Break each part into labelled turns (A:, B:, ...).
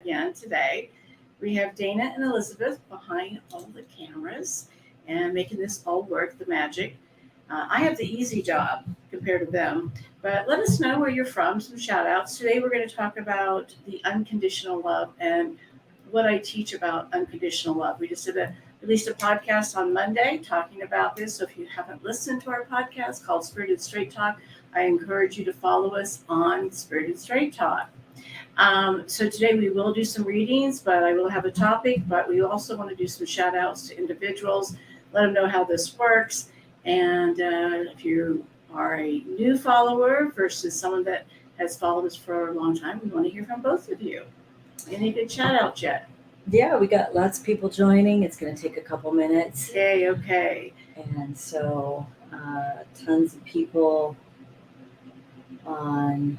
A: again today. We have Dana and Elizabeth behind all the cameras and making this all work, the magic. I have the easy job compared to them, but let us know where you're from, some shout outs. Today we're going to talk about the unconditional love and what I teach about unconditional love. We just released a podcast on Monday talking about this. So if you haven't listened to our podcast called Spirited Straight Talk, I encourage you to follow us on Spirited Straight Talk. So today we will do some readings, but I will have a topic, but we also want to do some shout outs to individuals, let them know how this works. And if you are a new follower versus someone that has followed us for a long time, we want to hear from both of you. Any good shout outs yet?
B: Yeah, we got lots of people joining. It's going to take a couple minutes.
A: Okay.
B: And so tons of people on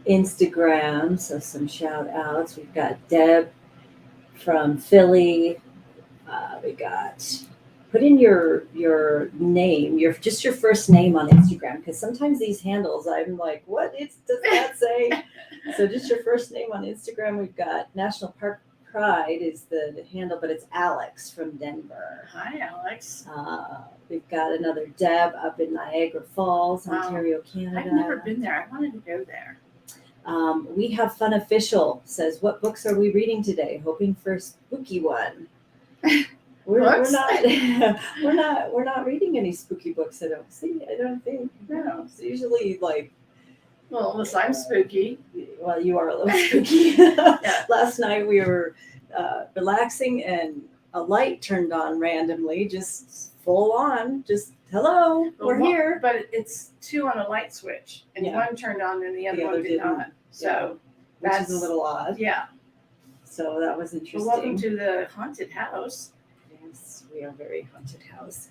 B: Instagram. So some shout outs. We've got Deb from Philly. We got, put in your name, your first name on Instagram, because sometimes these handles, I'm like, what does that say? So just your first name on Instagram. We've got National Park Pride is the handle, but it's Alex from Denver.
A: Hi, Alex.
B: We've got another Deb up in Niagara Falls, Ontario, Canada.
A: I've never been there. I wanted to go there.
B: We have Fun Official says, what books are we reading today? Hoping for a spooky one. We're not reading any spooky books. I don't think. No, it's usually like.
A: Well, unless I'm spooky.
B: Well, you are a little spooky.
A: Yeah.
B: Last night we were relaxing and a light turned on randomly, just full on, just hello, we're here.
A: But it's two on a light switch, and one turned on and the other one did not. So
B: which is a little odd.
A: Yeah.
B: So that was interesting.
A: Well, welcome to the haunted house.
B: Yes, we are very haunted house.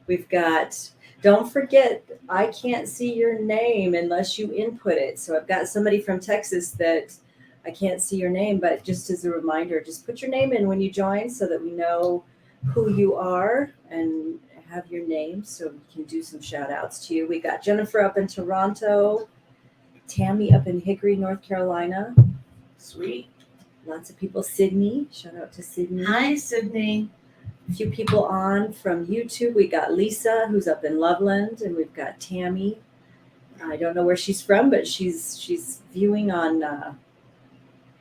B: We've got, don't forget, I can't see your name unless you input it. So I've got somebody from Texas that I can't see your name, but just as a reminder, just put your name in when you join so that we know who you are and have your name so we can do some shout outs to you. We got Jennifer up in Toronto, Tammy up in Hickory, North Carolina.
A: Sweet.
B: Lots of people. Sydney, shout out to Sydney.
A: Hi, Sydney.
B: A few people on from YouTube. We got Lisa, who's up in Loveland, and we've got Tammy. I don't know where she's from, but she's viewing on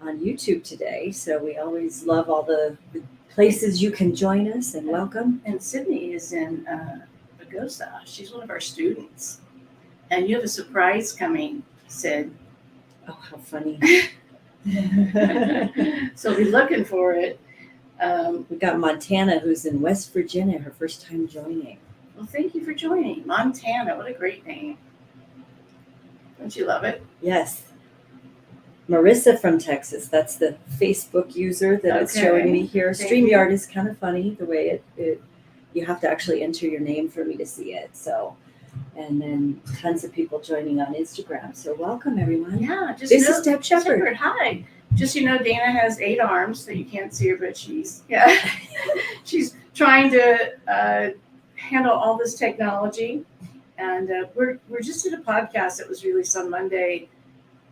B: YouTube today. So we always love all the places you can join us and welcome.
A: And Sydney is in Augusta. She's one of our students, and you have a surprise coming, Sid.
B: Oh, how funny!
A: So be looking for it.
B: We got Montana, who's in West Virginia, her first time joining.
A: Well, thank you for joining. Montana, what a great name. Don't you love it?
B: Yes. Marissa from Texas, that's the Facebook user that is showing me here. StreamYard is kind of funny the way it you have to actually enter your name for me to see it. So, and then tons of people joining on Instagram. So welcome, everyone.
A: Yeah.
B: This is Deb Sheppard.
A: Hi. Just, Dana has 8 arms, so you can't see her, but she's trying to handle all this technology. And we're just did a podcast that was released on Monday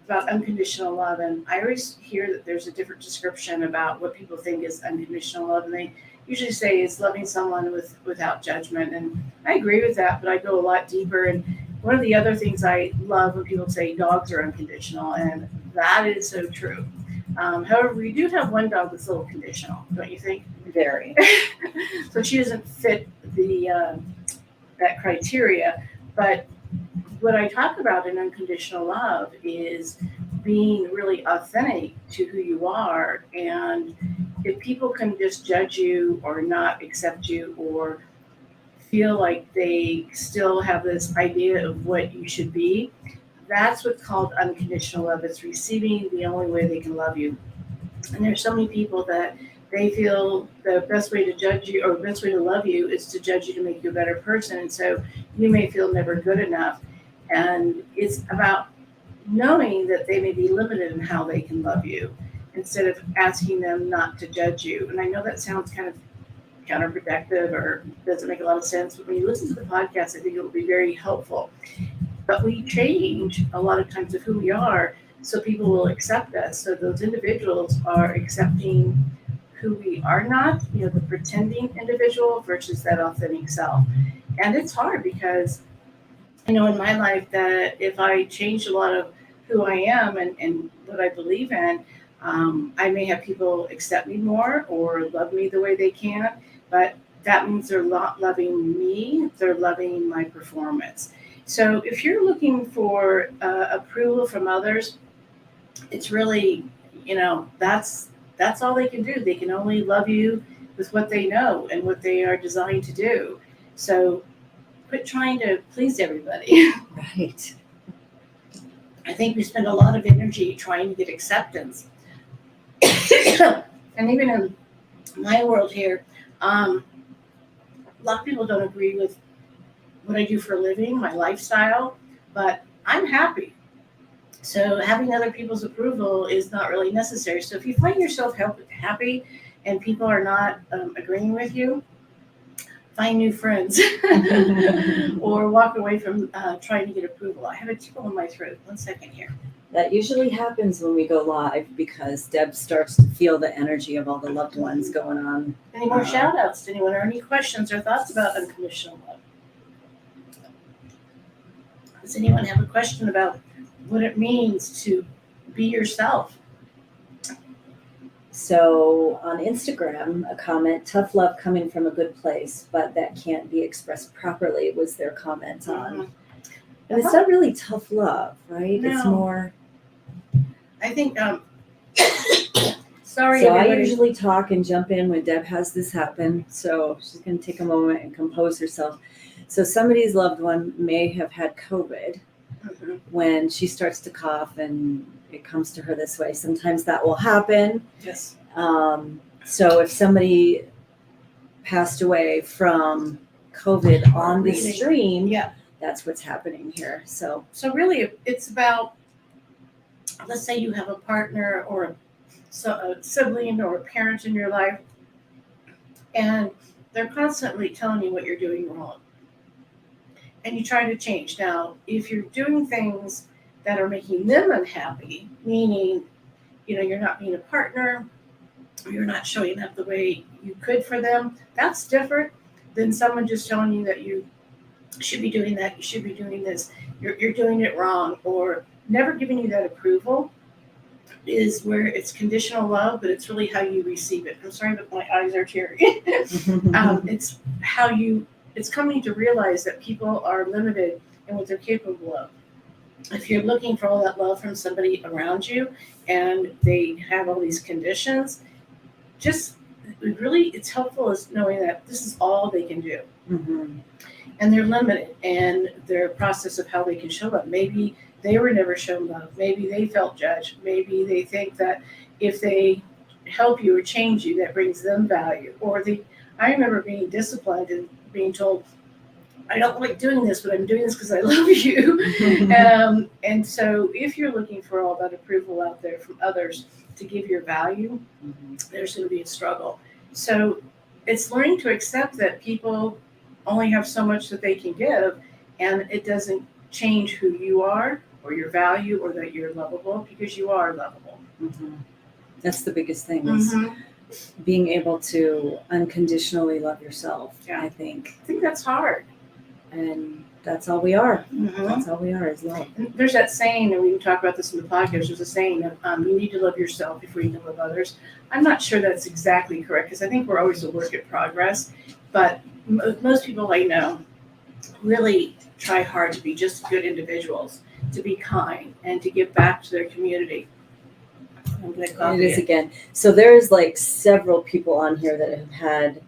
A: about unconditional love. And I always hear that there's a different description about what people think is unconditional love. And they usually say it's loving someone without judgment. And I agree with that, but I go a lot deeper. And one of the other things I love when people say dogs are unconditional, and that is so true. However, we do have one dog that's a little conditional, don't you think?
B: Very.
A: So she doesn't fit that criteria. But what I talk about in unconditional love is being really authentic to who you are. And if people can just judge you or not accept you or feel like they still have this idea of what you should be, that's what's called unconditional love. It's receiving the only way they can love you. And there's so many people that they feel the best way to judge you or the best way to love you is to judge you to make you a better person. And so you may feel never good enough. And it's about knowing that they may be limited in how they can love you instead of asking them not to judge you. And I know that sounds kind of counterproductive or doesn't make a lot of sense, but when you listen to the podcast, I think it will be very helpful. But we change a lot of times of who we are so people will accept us. So those individuals are accepting who we are not, the pretending individual versus that authentic self. And it's hard because I know in my life that if I change a lot of who I am and what I believe in, I may have people accept me more or love me the way they can, but that means they're not loving me, they're loving my performance. So if you're looking for approval from others, it's really, that's all they can do. They can only love you with what they know and what they are designed to do. So quit trying to please everybody.
B: Right.
A: I think we spend a lot of energy trying to get acceptance. And even in my world here, a lot of people don't agree with what I do for a living, my lifestyle, but I'm happy. So having other people's approval is not really necessary. So if you find yourself happy and people are not agreeing with you, find new friends or walk away from trying to get approval. I have a tickle in my throat. 1 second here.
B: That usually happens when we go live because Deb starts to feel the energy of all the loved ones going on.
A: Any more shout outs to anyone or any questions or thoughts about unconditional love? Does anyone have a question about what it means to be yourself?
B: So on Instagram, a comment, tough love coming from a good place, but that can't be expressed properly was their comment on.
A: Mhm.
B: And it's not really tough love, right?
A: No.
B: It's more.
A: I think, sorry,
B: So I
A: everybody.
B: usually talk and jump in when Deb has this happen. So she's going to take a moment and compose herself. So somebody's loved one may have had COVID.
A: Mhm.
B: When she starts to cough and it comes to her this way. Sometimes that will happen.
A: Yes.
B: So if somebody passed away from COVID on the
A: Breathing.
B: stream,
A: Yeah.
B: that's what's happening here. So
A: really, it's about, let's say you have a partner or a sibling or a parent in your life, and they're constantly telling you what you're doing wrong. And you try to change. Now, if you're doing things that are making them unhappy, meaning, you're not being a partner, or you're not showing up the way you could for them, that's different than someone just telling you that you should be doing that, you should be doing this, you're doing it wrong, or never giving you that approval is where it's conditional love, but it's really how you receive it. I'm sorry, but my eyes are teary. It's how it's coming to realize that people are limited in what they're capable of. If you're looking for all that love from somebody around you and they have all these conditions, it's helpful is knowing that this is all they can do.
B: Mm-hmm.
A: And they're limited in their process of how they can show up. Maybe they were never shown love. Maybe they felt judged. Maybe they think that if they help you or change you, that brings them value. I remember being disciplined and being told, I don't like doing this, but I'm doing this because I love you. And so if you're looking for all that approval out there from others to give your value, there's going to be a struggle. So it's learning to accept that people only have so much that they can give, and it doesn't change who you are or your value or that you're lovable, because you are lovable.
B: Mm-hmm. That's the biggest thing is being able to unconditionally love yourself. Yeah. I think
A: that's hard.
B: And that's all we are.
A: Mm-hmm.
B: That's all we are is love.
A: And there's that saying, and we can talk about this in the podcast, there's a saying of you need to love yourself before you can love others. I'm not sure that's exactly correct, because I think we're always a work in progress, but most people I know really try hard to be just good individuals, to be kind, and to give back to their community.
B: It is again. So there's like several people on here that have had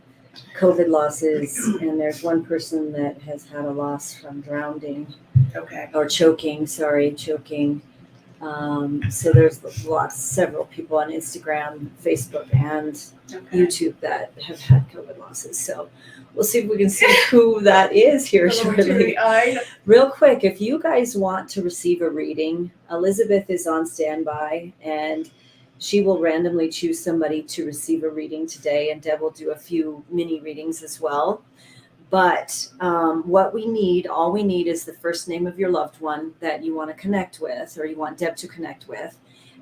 B: COVID losses, and there's one person that has had a loss from drowning.
A: Okay.
B: Or choking. So there's several people on Instagram, Facebook, and YouTube that have had COVID losses. So we'll see if we can see who that is here shortly. Real quick, if you guys want to receive a reading, Elizabeth is on standby, and she will randomly choose somebody to receive a reading today, and Deb will do a few mini readings as well. But all we need is the first name of your loved one that you want to connect with, or you want Deb to connect with,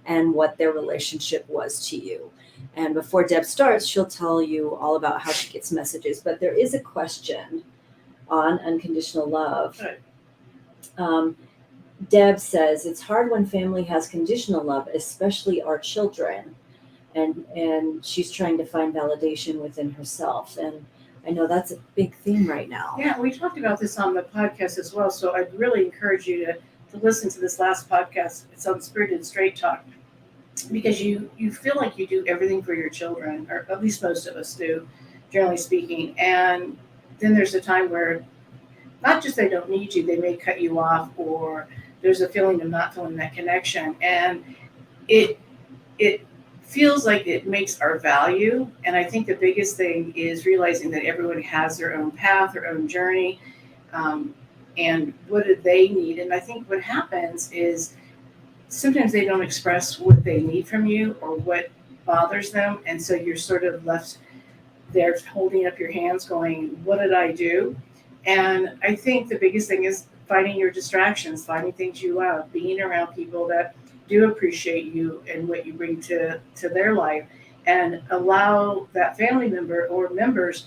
B: and what their relationship was to you. And before Deb starts, she'll tell you all about how she gets messages. But there is a question on unconditional love.
A: Right.
B: Deb says, it's hard when family has conditional love, especially our children. And she's trying to find validation within herself. And I know that's a big theme right now.
A: Yeah, we talked about this on the podcast as well. So I'd really encourage you to listen to this last podcast. It's on Spirited Straight Talk, because you feel like you do everything for your children, or at least most of us do, generally speaking. And then there's a time where not just they don't need you, they may cut you off, or there's a feeling of not feeling that connection. And it feels like it makes our value. And I think the biggest thing is realizing that everyone has their own path, their own journey, and what do they need. And I think what happens is sometimes they don't express what they need from you or what bothers them. And so you're sort of left there holding up your hands going, what did I do? And I think the biggest thing is finding your distractions, finding things you love, being around people that do appreciate you and what you bring to their life, and allow that family member or members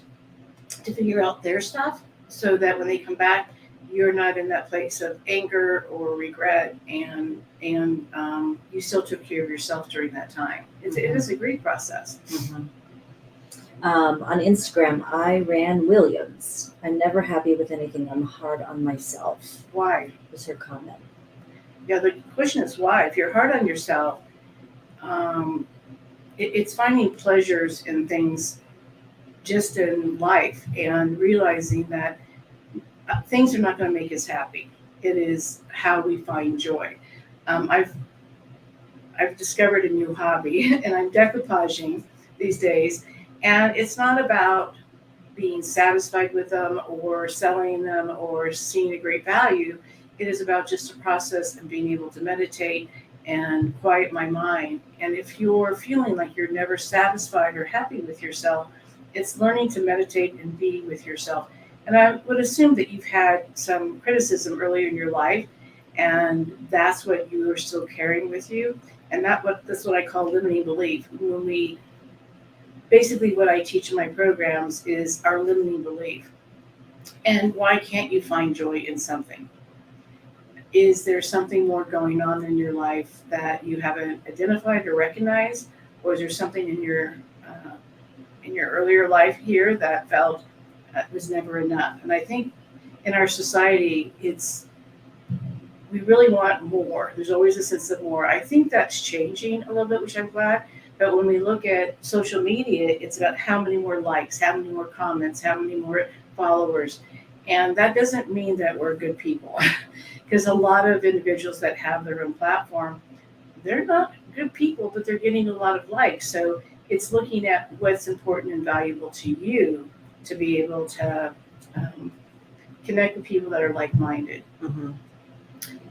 A: to figure out their stuff, so that when they come back, you're not in that place of anger or regret, and you still took care of yourself during that time. It is a great process.
B: Mm-hmm. On Instagram, I ran Williams. I'm never happy with anything. I'm hard on myself.
A: Why?
B: Was her comment.
A: Yeah, the question is why. If you're hard on yourself, it's finding pleasures in things just in life, and realizing that things are not going to make us happy. It is how we find joy. I've discovered a new hobby, and I'm decoupaging these days. And it's not about being satisfied with them or selling them or seeing a great value. It is about just a process and being able to meditate and quiet my mind. And if you're feeling like you're never satisfied or happy with yourself, it's learning to meditate and be with yourself. And I would assume that you've had some criticism earlier in your life, and that's what you are still carrying with you. And that's what I call limiting belief. Basically what I teach in my programs is our limiting belief. And why can't you find joy in something? Is there something more going on in your life that you haven't identified or recognized? Or is there something in your earlier life here that felt was never enough? And I think in our society, we really want more. There's always a sense of more. I think that's changing a little bit, which I'm glad. But when we look at social media, it's about how many more likes, how many more comments, how many more followers. And that doesn't mean that we're good people. Because a lot of individuals that have their own platform, they're not good people, but they're getting a lot of likes. So it's looking at what's important and valuable to you to be able to connect with people that are like-minded.
B: Mm-hmm.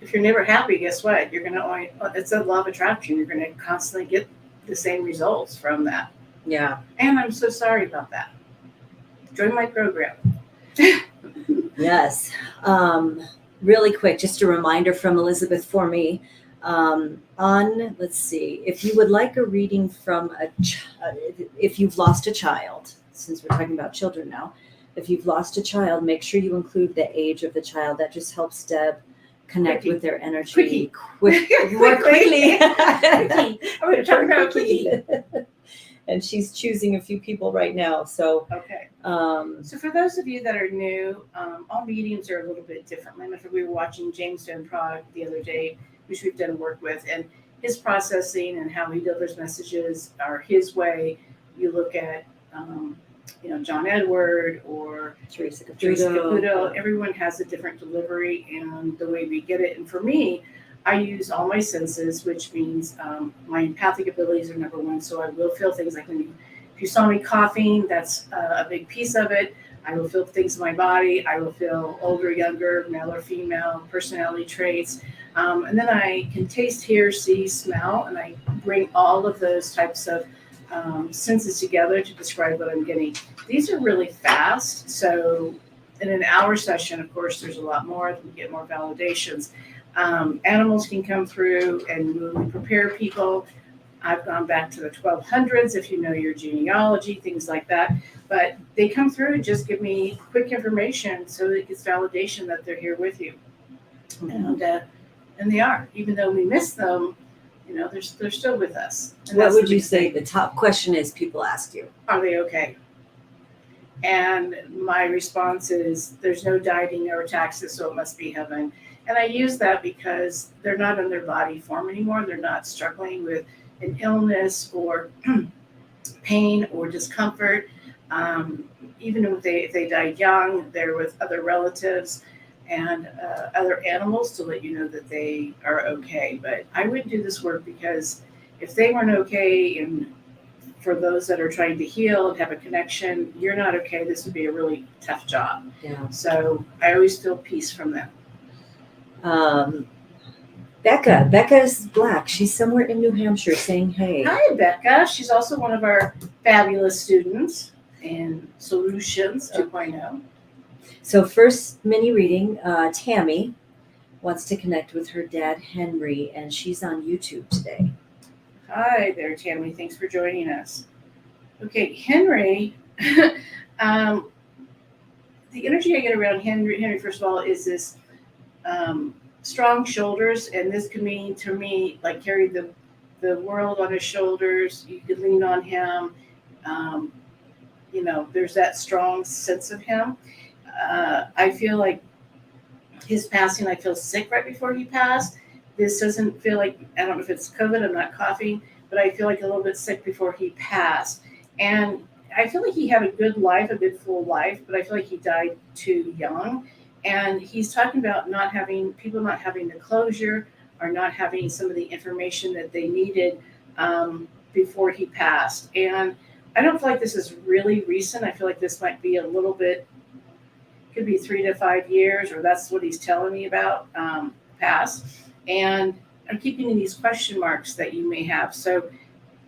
A: If you're never happy, guess what? You're going to it's a law of attraction. You're going to constantly get the same results from that.
B: Yeah.
A: And I'm so sorry about that. Join my program.
B: Yes. Really quick, just a reminder from Elizabeth for me. Let's see, if you would like a reading from if you've lost a child, since we're talking about children now, if you've lost a child, make sure you include the age of the child. That just helps Deb connect with their energy more quickly.
A: I'm going to talk about Quickie.
B: And she's choosing a few people right now. So
A: okay. So for those of you that are new, all mediums are a little bit different. We were watching James Van Prague the other day, which we've done work with, and his processing and how he delivers messages are his way. You look at John Edward or
B: Teresa
A: Caputo. Everyone has a different delivery and the way we get it. And for me, I use all my senses, which means my empathic abilities are number one. So I will feel things like if you saw me coughing, that's a big piece of it. I will feel things in my body. I will feel older, younger, male or female, personality traits. And then I can taste, hear, see, smell, and I bring all of those types of senses together to describe what I'm getting. These are really fast, so in an hour session, of course, there's a lot more. We get more validations. Animals can come through, and when we prepare people, I've gone back to the 1200s, if you know your genealogy, things like that. But they come through and just give me quick information so it gets validation that they're here with you. And they are, even though we miss them, they're still with us. And
B: What
A: that's
B: would
A: the
B: you
A: big
B: say
A: thing.
B: the top question is people ask you?
A: Are they okay? And my response is, there's no dieting or taxes, so it must be heaven. And I use that because they're not in their body form anymore. They're not struggling with an illness or pain or discomfort. Even if they died young, they're with other relatives and other animals to let you know that they are okay. But I wouldn't do this work because if they weren't okay, and for those that are trying to heal and have a connection, you're not okay, this would be a really tough job.
B: Yeah.
A: So I always feel peace from them.
B: Becca's Black. She's somewhere in New Hampshire saying, hey.
A: Hi, Becca. She's also one of our fabulous students in Solutions 2.0.
B: So first mini reading, Tammy wants to connect with her dad, Henry, and she's on YouTube today.
A: Hi there, Tammy. Thanks for joining us. Okay, Henry. The energy I get around Henry, first of all, is this strong shoulders, and this can mean to me like carry the world on his shoulders. You could lean on him. There's that strong sense of him. I feel like his passing, I feel sick right before he passed. This doesn't feel like, I don't know if it's COVID, I'm not coughing, but I feel like a little bit sick before he passed. And I feel like he had a good life, a good full life, but I feel like he died too young. And he's talking about people not having the closure or not having some of the information that they needed before he passed. And I don't feel like this is really recent. I feel like this might be a little bit, could be 3 to 5 years, or that's what he's telling me about past. And I'm keeping in these question marks that you may have. So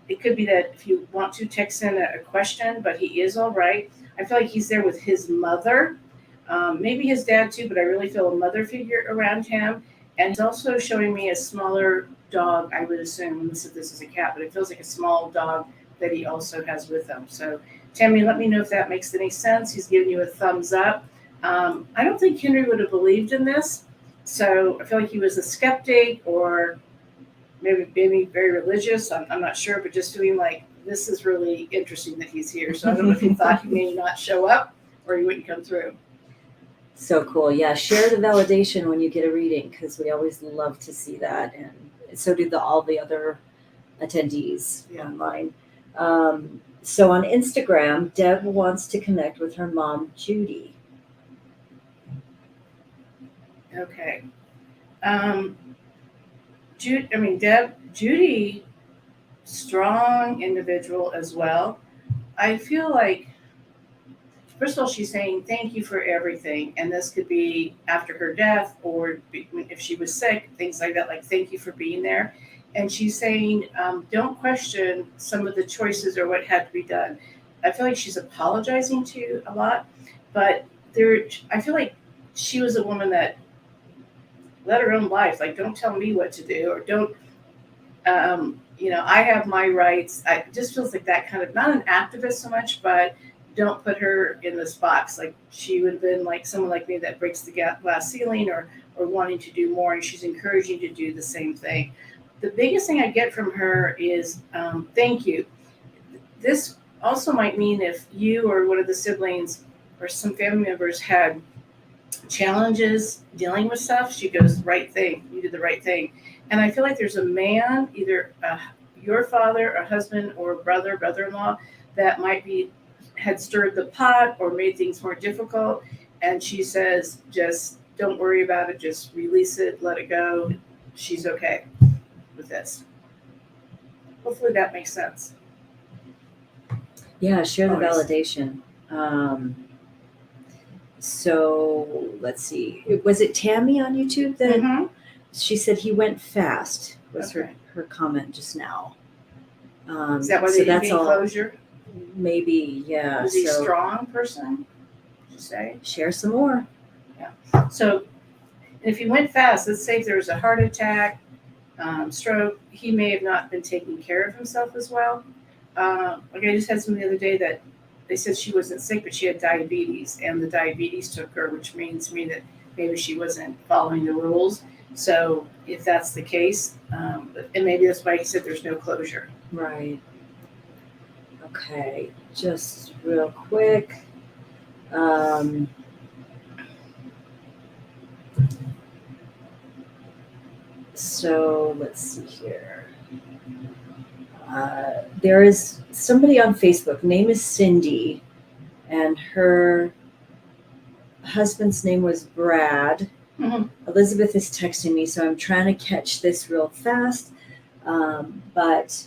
A: it could be that if you want to text in a question, but he is all right. I feel like he's there with his mother, maybe his dad too, but I really feel a mother figure around him. And he's also showing me a smaller dog, I would assume, unless if this is a cat, but it feels like a small dog that he also has with him. So Tammy, let me know if that makes any sense. He's giving you a thumbs up. I don't think Henry would have believed in this. So I feel like he was a skeptic, or maybe very religious. I'm not sure, but just doing like, this is really interesting that he's here. So I don't know if he thought he may not show up or he wouldn't come through.
B: So cool. Yeah, share the validation when you get a reading, because we always love to see that. And so do all the other attendees online. So on Instagram, Deb wants to connect with her mom, Judy.
A: Okay. Judy, strong individual as well. I feel like, first of all, she's saying thank you for everything. And this could be after her death, or if she was sick, things like that, like thank you for being there. And she's saying, don't question some of the choices or what had to be done. I feel like she's apologizing to you a lot, but I feel like she was a woman that led her own life. Like, don't tell me what to do, or don't, I have my rights. It just feels like that kind of, not an activist so much, but don't put her in this box. Like, she would have been like someone like me that breaks the glass ceiling, or wanting to do more, and she's encouraging you to do the same thing. The biggest thing I get from her is thank you. This also might mean if you or one of the siblings or some family members had challenges dealing with stuff, she goes, right thing, you did the right thing. And I feel like there's a man, either your father, a husband, or brother-in-law, that had stirred the pot or made things more difficult. And she says, just don't worry about it, just release it, let it go. She's okay with this. Hopefully that makes sense.
B: Yeah, share the validation. So let's see. Was it Tammy on YouTube that she said he went fast? Was her comment just now?
A: Is that why they need closure?
B: Maybe, yeah.
A: Was he a strong person? you say?
B: Share some more.
A: So if he went fast, let's say if there was a heart attack, stroke, he may have not been taking care of himself as well. Like I just had someone the other day that they said she wasn't sick, but she had diabetes, and the diabetes took her, which means to me that maybe she wasn't following the rules. So if that's the case, and maybe that's why he said there's no closure.
B: Right. Okay, just real quick. So let's see here. There is somebody on Facebook, name is Cindy, and her husband's name was Brad.
A: Mhm.
B: Elizabeth is texting me, so I'm trying to catch this real fast, but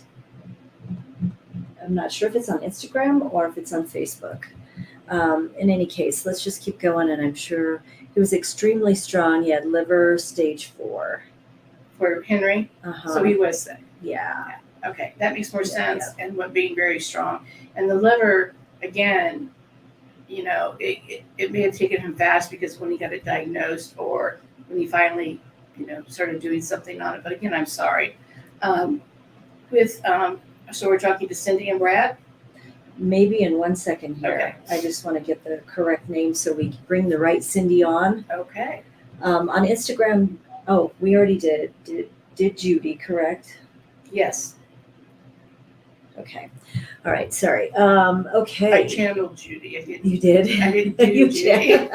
B: I'm not sure if it's on Instagram or if it's on Facebook. In any case, let's just keep going, and I'm sure he was extremely strong. He had liver stage 4.
A: For Henry,
B: Uh-huh.
A: so he was sick.
B: Yeah.
A: Okay, that makes more
B: Yeah,
A: sense. And what being very strong, and the liver again, it may have taken him fast because when he got it diagnosed or when he finally, started doing something on it. But again, I'm sorry. So we're talking to Cindy and Brad.
B: Maybe in 1 second here.
A: Okay.
B: I just want to get the correct name so we can bring the right Cindy on.
A: Okay.
B: On Instagram, we already did. Did Judy, correct?
A: Yes.
B: Okay. All right. Sorry. Okay.
A: I channeled Judy. I didn't.
B: You did?
A: I didn't do
B: You
A: Judy.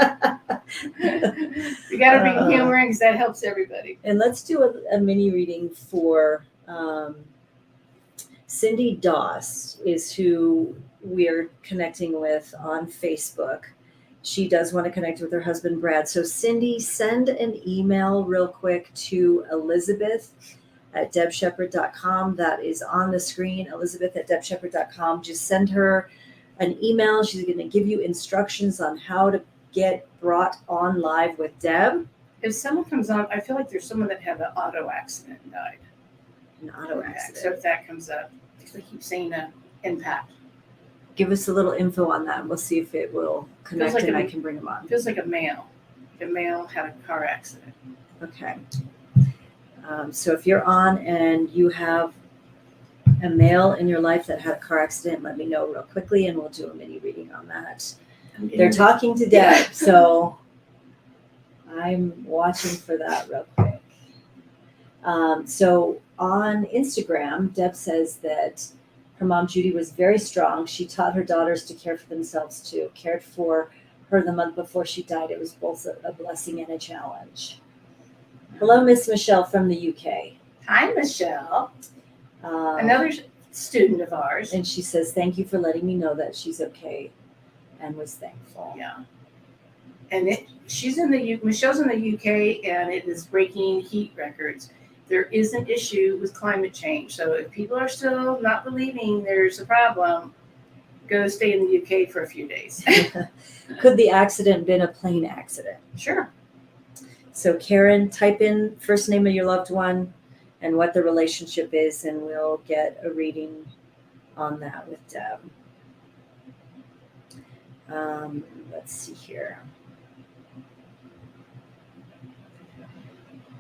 A: You got to bring humor in because that helps everybody.
B: And let's do a mini reading for Cindy Doss is who we're connecting with on Facebook. She does want to connect with her husband, Brad. So Cindy, send an email real quick to Elizabeth@debsheppard.com. That is on the screen, Elizabeth@debsheppard.com. Just send her an email. She's going to give you instructions on how to get brought on live with Deb.
A: If someone comes on, I feel like there's someone that had an auto accident and died.
B: An auto accident.
A: So if that comes up, because I keep saying impact.
B: Give us a little info on that, and we'll see if it will connect
A: like
B: and
A: a-
B: I can bring them on.
A: It feels like a male. The male had a car accident.
B: Okay. So if you're on and you have a male in your life that had a car accident, let me know real quickly, and we'll do a mini reading on that. They're talking to Deb, so I'm watching for that real quick. So on Instagram, Deb says that her mom, Judy, was very strong. She taught her daughters to care for themselves too, cared for her the month before she died. It was both a blessing and a challenge. Hello, Miss Michelle from the UK.
A: Hi, Michelle. Another student of ours.
B: And she says, thank you for letting me know that she's okay, and was thankful.
A: Yeah. And Michelle's in the UK, and it is breaking heat records. There is an issue with climate change. So if people are still not believing there's a problem, go stay in the UK for a few days.
B: Could the accident been a plane accident?
A: Sure.
B: So Karen, type in first name of your loved one and what the relationship is, and we'll get a reading on that with Deb. Let's see here.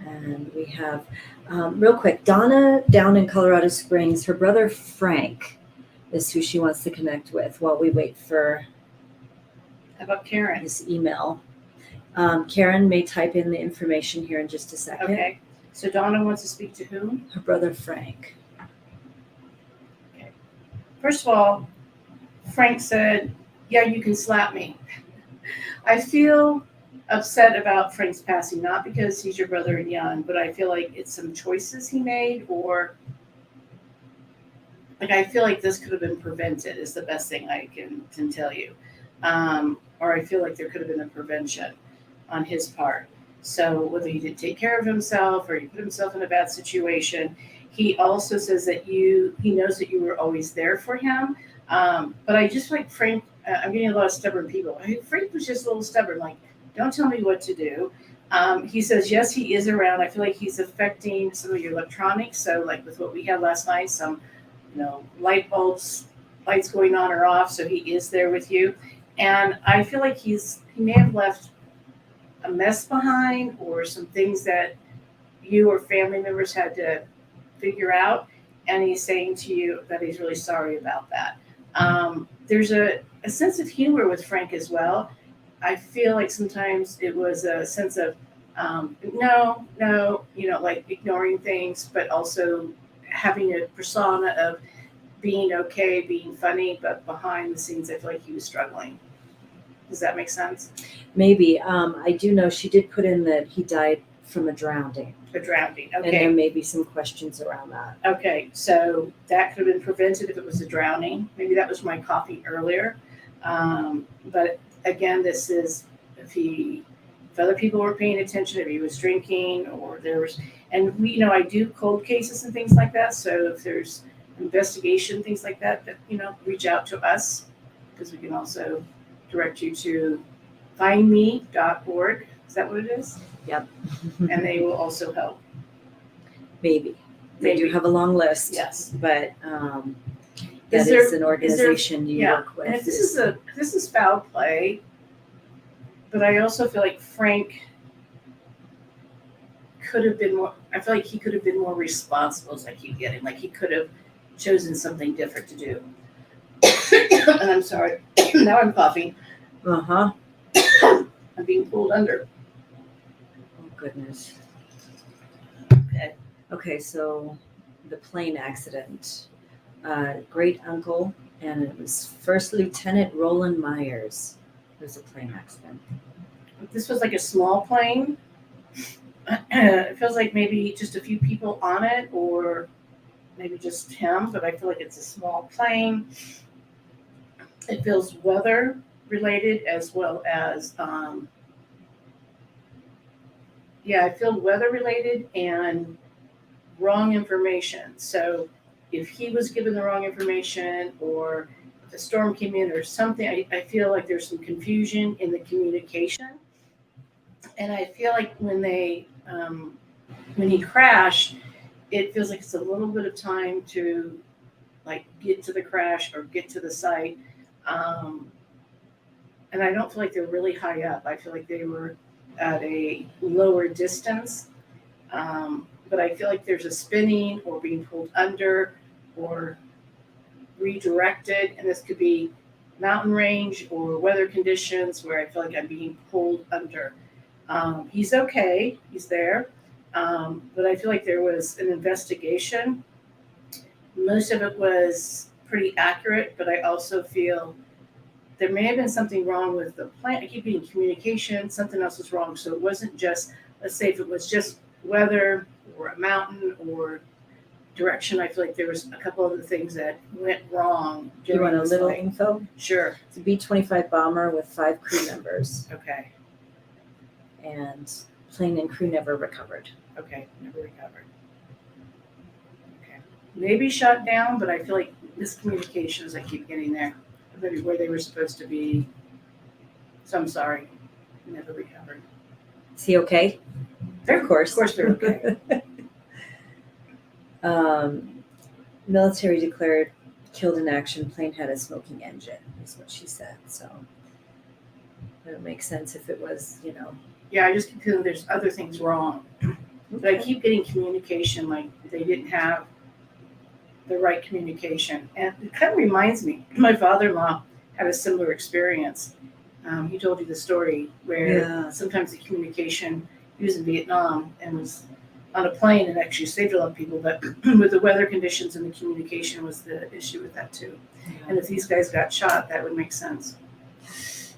B: And we have, real quick, Donna down in Colorado Springs, her brother Frank is who she wants to connect with while we wait for
A: How about Karen?
B: his email. Karen may type in the information here in just a second.
A: Okay. So Donna wants to speak to whom?
B: Her brother Frank.
A: Okay. First of all, Frank said, yeah, you can slap me. I feel upset about Frank's passing, not because he's your brother and young, but I feel like it's some choices he made, or like I feel like this could have been prevented is the best thing I can tell you. Or I feel like there could have been a prevention on his part. So whether he didn't take care of himself or he put himself in a bad situation, he also says that he knows that you were always there for him. But I just like Frank, I'm getting a lot of stubborn people. Frank was just a little stubborn, like, don't tell me what to do. He says, yes, he is around. I feel like he's affecting some of your electronics. So like with what we had last night, some, light bulbs, lights going on or off. So he is there with you. And I feel like he's he may have left a mess behind or some things that you or family members had to figure out, and he's saying to you that he's really sorry about that. There's a sense of humor with Frank as well. I feel like sometimes it was a sense of no, like ignoring things, but also having a persona of being okay, being funny, but behind the scenes, I feel like he was struggling. Does that make sense?
B: Maybe. I do know she did put in that he died from a drowning.
A: A drowning.
B: And there
A: Okay.
B: may be some questions around that.
A: Okay. So that could have been prevented if it was a drowning. Maybe that was my coughing earlier. But again, this is if other people were paying attention, if he was drinking, or there was, and we, I do cold cases and things like that. So if there's investigation, things like that, reach out to us, because we can also direct you to findme.org. Is that what it is?
B: Yep.
A: And they will also help.
B: Maybe. They do have a long list.
A: Yes.
B: But that is an organization you work with.
A: And if this is foul play, but I also feel like Frank could have been more, I feel like he could have been more responsible, as I keep getting. Like he could have chosen something different to do. And I'm sorry. Now I'm coughing.
B: Uh-huh.
A: I'm being pulled under.
B: Oh, goodness.
A: Okay.
B: Okay, so the plane accident. Great uncle, and it was First Lieutenant Roland Myers. It was a plane accident.
A: This was like a small plane. It feels like maybe just a few people on it, or maybe just him, but I feel like it's a small plane. It feels weather related as well as, I feel weather related and wrong information. So if he was given the wrong information, or if the storm came in or something, I feel like there's some confusion in the communication. And I feel like when he crashed, it feels like it's a little bit of time to like get to the crash or get to the site. And I don't feel like they're really high up. I feel like they were at a lower distance. But I feel like there's a spinning or being pulled under or redirected. And this could be mountain range or weather conditions where I feel like I'm being pulled under. He's okay. He's there. But I feel like there was an investigation. Most of it was pretty accurate, but I also feel there may have been something wrong with the plant. I keep getting communication. Something else was wrong. So it wasn't just, let's say if it was just weather or a mountain or direction, I feel like there was a couple other things that went wrong.
B: You want a little info?
A: Sure.
B: It's a B-25 bomber with 5 crew members.
A: Okay.
B: And plane and crew never recovered.
A: Okay, never recovered. Okay. Maybe shut down, but I feel like miscommunications I keep getting there. Maybe where they were supposed to be. So I'm sorry. Never recovered.
B: Is he okay?
A: Of course they're okay.
B: Military declared killed in action. Plane had a smoking engine, is what she said. So it would make sense if it was,
A: Yeah, I just keep feeling there's other things wrong. But I keep getting communication like they didn't have the right communication. And it kind of reminds me, my father-in-law had a similar experience. He told you the story where sometimes the communication, he was in Vietnam and was on a plane and actually saved a lot of people, but with the weather conditions and the communication was the issue with that too. Yeah. And if these guys got shot, that would make sense.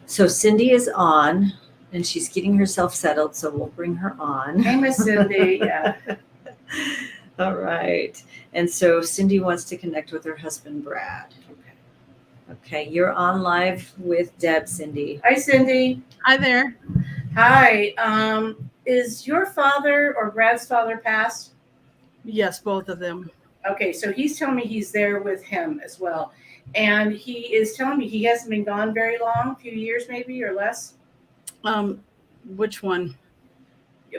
B: So Cindy is on and she's getting herself settled, so we'll bring her on.
A: Hey, Miss Cindy. Yeah.
B: All right. And so Cindy wants to connect with her husband, Brad. Okay, you're on live with Deb, Cindy.
A: Hi, Cindy.
C: Hi there.
A: Hi. Is your father or Brad's father passed?
C: Yes, both of them.
A: Okay, so he's telling me he's there with him as well. And he is telling me he hasn't been gone very long, a few years maybe or less.
C: Which one?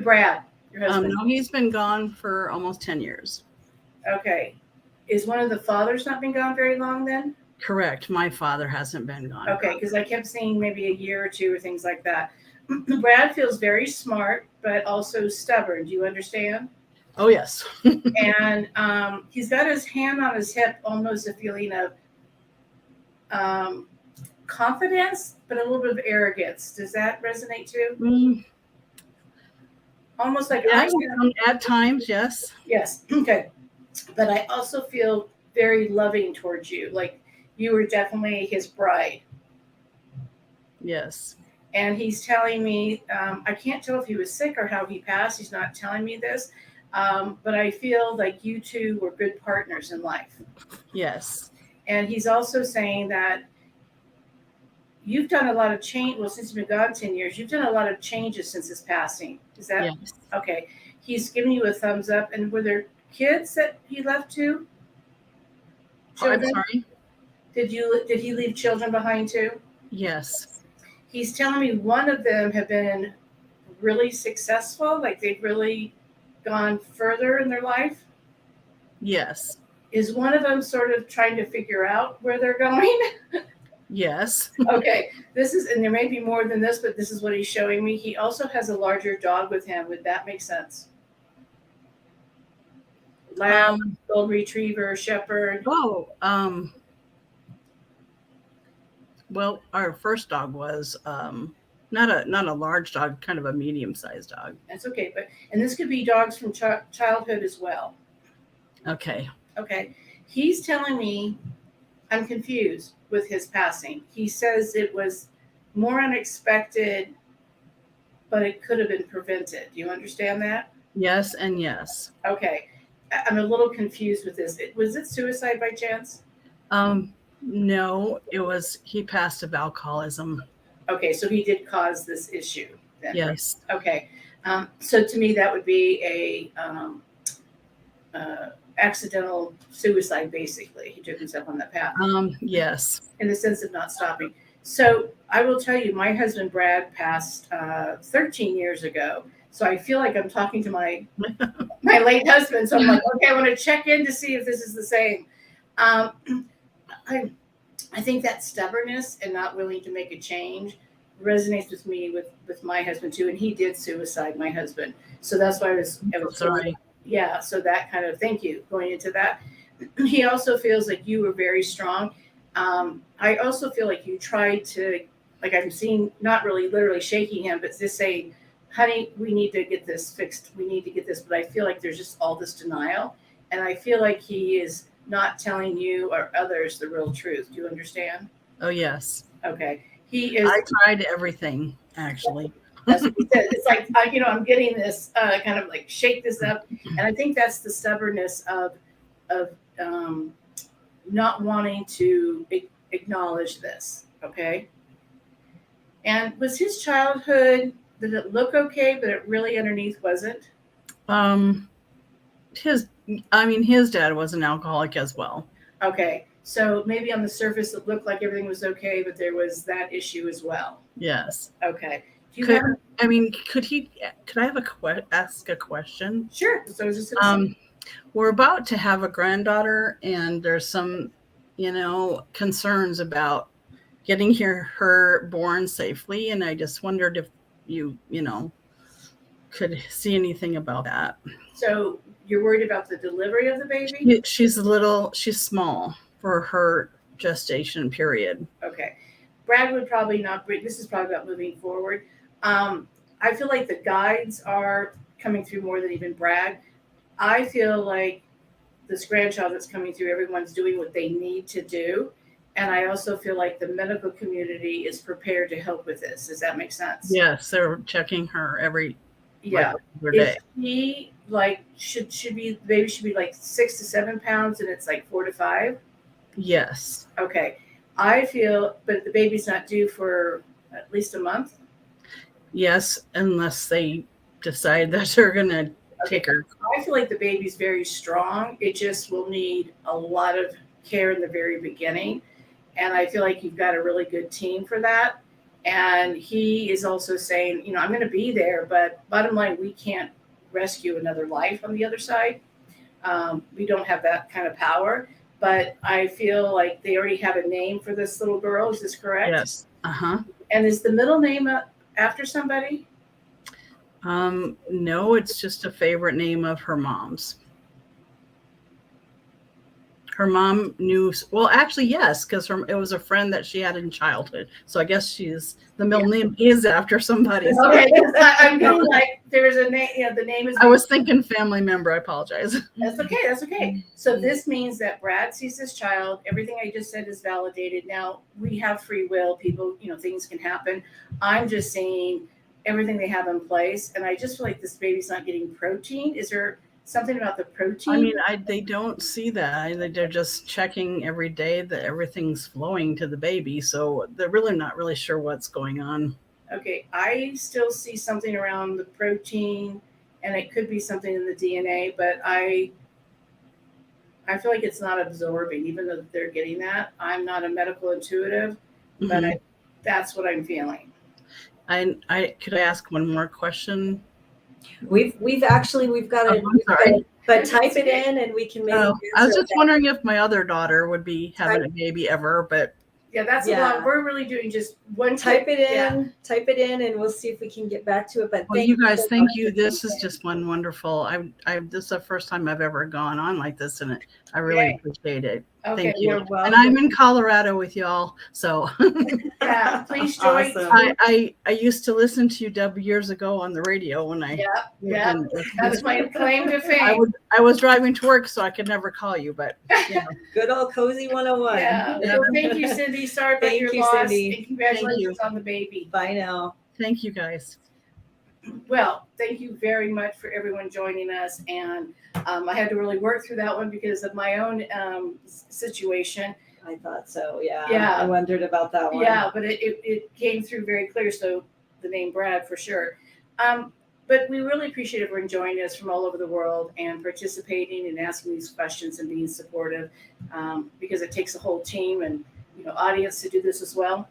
A: Brad, your husband.
C: No, he's been gone for almost 10 years.
A: Okay. Is one of the fathers not been gone very long then?
C: Correct. My father hasn't been gone.
A: Okay, because I kept seeing maybe a year or two or things like that. Brad feels very smart, but also stubborn. Do you understand?
C: Oh, yes.
A: And he's got his hand on his hip, almost a feeling of confidence, but a little bit of arrogance. Does that resonate too?
C: Mm,
A: Almost like
C: yes,
A: I am.
C: at times, yes.
A: Yes. Okay. But I also feel very loving towards you. Like you were definitely his bride.
C: Yes.
A: And he's telling me, I can't tell if he was sick or how he passed. He's not telling me this. But I feel like you two were good partners in life.
C: Yes.
A: And he's also saying that you've done a lot of change. Well, since you've been gone 10 years, you've done a lot of changes since his passing. Is that
C: Yes.
A: okay? He's giving you a thumbs up. And were there kids that he left too?
C: Oh, I'm
A: Children?
C: sorry.
A: Did he leave children behind too?
C: Yes.
A: He's telling me one of them have been really successful, like they've really gone further in their life.
C: Yes.
A: Is one of them sort of trying to figure out where they're going?
C: Yes.
A: Okay, this is, and there may be more than this, but this is what he's showing me. He also has a larger dog with him. Would that make sense? Lab, gold retriever, shepherd.
C: Well, our first dog was not a large dog, kind of a medium-sized dog.
A: That's okay, and this could be dogs from childhood as well.
C: Okay.
A: Okay, he's telling me I'm confused with his passing. He says it was more unexpected, but it could have been prevented. Do you understand that?
C: Yes and yes.
A: Okay, I'm a little confused with this. Was it suicide by chance?
C: No, he passed of alcoholism.
A: Okay, so he did cause this issue then.
C: Yes.
A: Okay, so to me that would be a accidental suicide. Basically, he took himself on that path.
C: Yes.
A: In the sense of not stopping. So I will tell you, my husband Brad passed 13 years ago. So I feel like I'm talking to my late husband. So I'm like, okay, I want to check in to see if this is the same. I think that stubbornness and not willing to make a change resonates with me with my husband too. And he did suicide, my husband. So that's why I was
C: sorry.
A: Yeah. So that kind of, thank you, going into that. He also feels like you were very strong. I also feel like you tried to, like I'm seeing, not really literally shaking him, but just saying, honey, we need to get this fixed. We need to get this. But I feel like there's just all this denial. And I feel like he is not telling you or others the real truth. Do you understand?
C: Oh, yes.
A: Okay. He is.
C: I tried everything, actually.
A: That's what he said. It's like, I'm getting this kind of like shake this up. And I think that's the stubbornness of not wanting to acknowledge this. Okay. And was his childhood, did it look okay, but it really underneath wasn't?
C: His dad was an alcoholic as well.
A: Okay. So maybe on the surface it looked like everything was okay, but there was that issue as well.
C: Yes.
A: Okay.
C: Could I ask a question?
A: Sure. So is this
C: we're about to have a granddaughter, and there's some, concerns about getting her born safely, and I just wondered if you could see anything about that.
A: So you're worried about the delivery of the baby?
C: She's small for her gestation period.
A: Okay. Brad would probably not bring, this is probably about moving forward. I feel like the guides are coming through more than even Brad. I feel like this grandchild that's coming through, everyone's doing what they need to do. And I also feel like the medical community is prepared to help with this. Does that make sense?
C: Yes, they're checking her every day.
A: Is he like should be, the baby should be like 6 to 7 pounds and it's like 4 to 5?
C: Yes.
A: Okay. I feel, but the baby's not due for at least a month?
C: Yes, unless they decide that they're going to take her.
A: I feel like the baby's very strong. It just will need a lot of care in the very beginning. And I feel like you've got a really good team for that. And he is also saying, I'm going to be there, but bottom line, we can't rescue another life on the other side. We don't have that kind of power. but I feel like they already have a name for this little girl. Is this correct?
C: Yes.
A: And is the middle name after somebody?
C: No, it's just a favorite name of her mom's. Her mom knew, well, actually, yes, because it was a friend that she had in childhood. So I guess the middle name is after somebody. So
A: Okay, 'cause I'm going like there's a name, the name is.
C: I was thinking family member. I apologize.
A: That's okay. That's okay. So this means that Brad sees this child. Everything I just said is validated. Now we have free will. People, things can happen. I'm just saying everything they have in place, and I just feel like this baby's not getting protein. Is there something about the protein?
C: I mean, they don't see that. They're just checking every day that everything's flowing to the baby. So they're really not really sure what's going on.
A: Okay, I still see something around the protein, and it could be something in the DNA, but I feel like it's not absorbing, even though they're getting that. I'm not a medical intuitive, but that's what I'm feeling.
C: I could I ask one more question?
B: We've got it, but type it in and we can maybe.
C: I was just wondering if my other daughter would be having a baby ever, but
A: yeah, that's a lot. We're really doing just one.
B: Type it in, and we'll see if we can get back to it. But
C: well, you guys, thank you. This has just been wonderful. This is the first time I've ever gone on like this, and I really appreciate it.
A: Okay,
C: thank you.
A: you're welcome.
C: And I'm in Colorado with y'all, so
A: yeah, please join.
B: Awesome.
C: I used to listen to you, Deb, years ago on the radio when I
A: that's my claim to fame.
C: I was driving to work, so I could never call you, but
B: good old cozy 101.
A: Yeah. Well, thank you, Cindy. Sorry about your loss.
B: Cindy.
A: And congratulations on the baby.
B: Bye now.
C: Thank you, guys.
A: Well, thank you very much for everyone joining us. And I had to really work through that one because of my own situation.
B: I thought so. Yeah.
A: Yeah.
B: I wondered about that one.
A: Yeah, but it came through very clear. So the name Brad for sure. But we really appreciate everyone joining us from all over the world and participating and asking these questions and being supportive because it takes a whole team and audience to do this as well.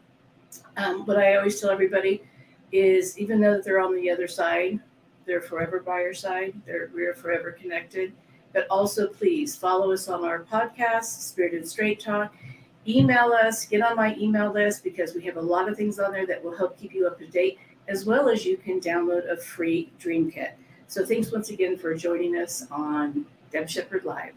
A: What I always tell everybody is even though they're on the other side, they're forever by your side. We're forever connected. But also, please follow us on our podcast, Spirited Straight Talk. Email us, get on my email list because we have a lot of things on there that will help keep you up to date, as well as you can download a free dream kit. So thanks once again for joining us on Deb Sheppard Live.